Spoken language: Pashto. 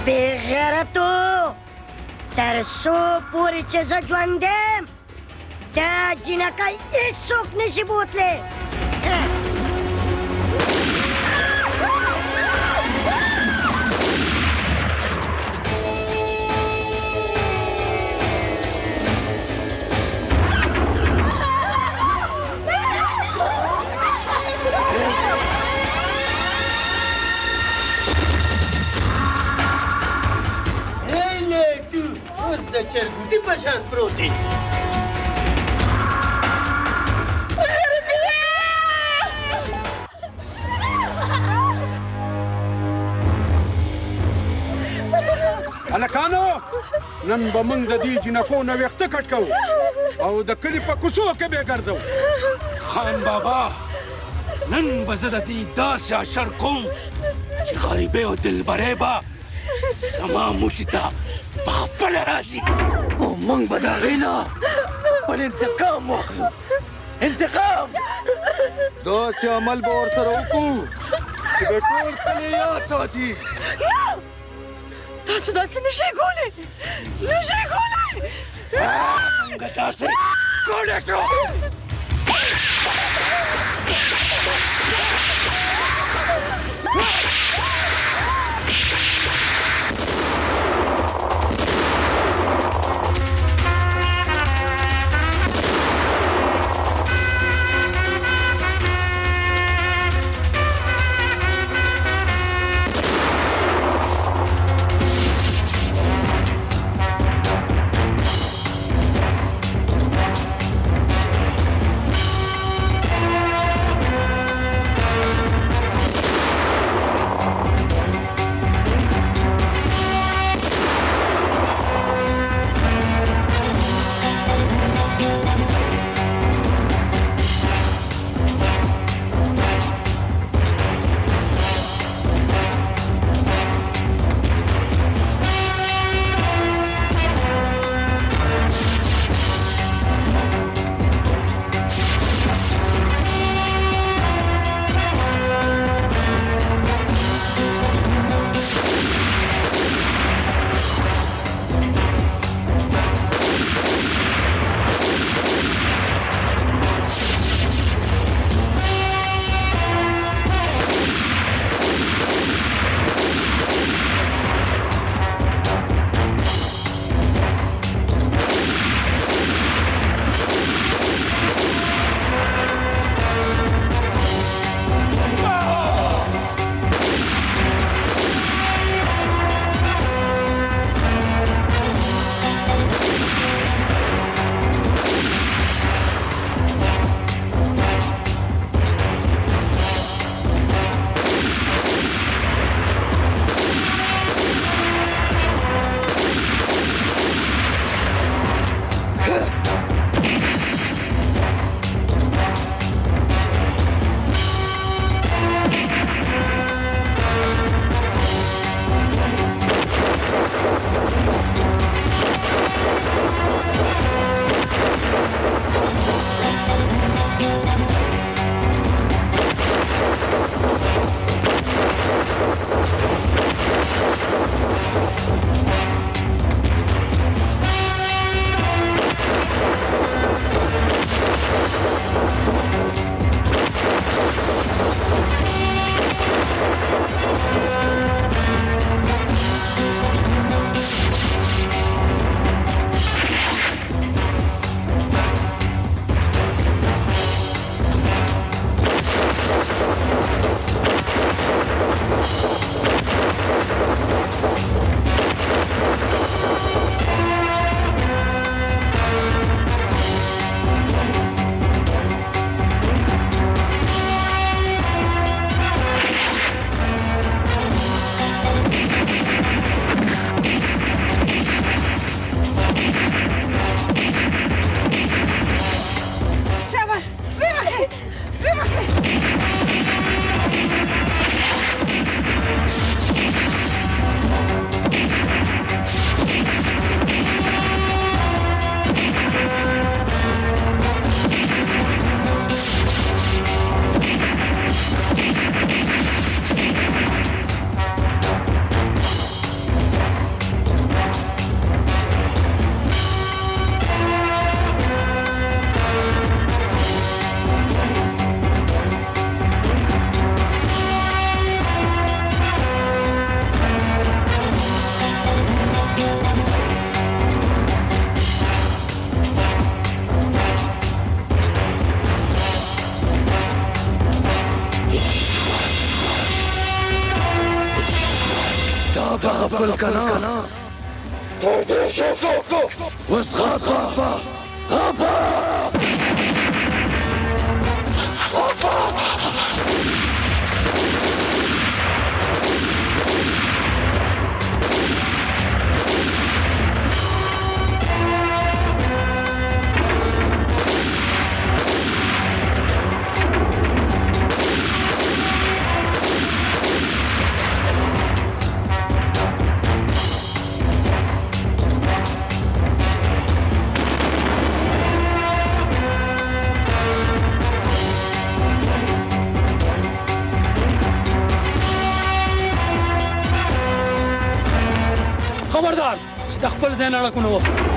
بې غیرتو تر څو پورې چې زه ژوند یم دا جینکۍ هېڅوک نشي بوتلی د چرګوټي په شان پروت دی هلکانو نن به موږ د دې جینکو نه ویښته کټ کوو او د کلي په کوڅو کې به یې ګرځو خان بابا نن به زه د دې داسې اشر کوم چې غریبې او دلبرې به زما موټي ته په خپله راځي او موږ به د هغې نه خپل انتقام واخلو انتقام داسې عمل به ورسره وکړو چې به ټول کلی یاد ساتي تاسو داسې نشئ کولی نشئ کولی موږ داسې کولی شو خپل کنا ته شوکو وس غابا خبردار چې د خپل ځای نه اړه کو نه وه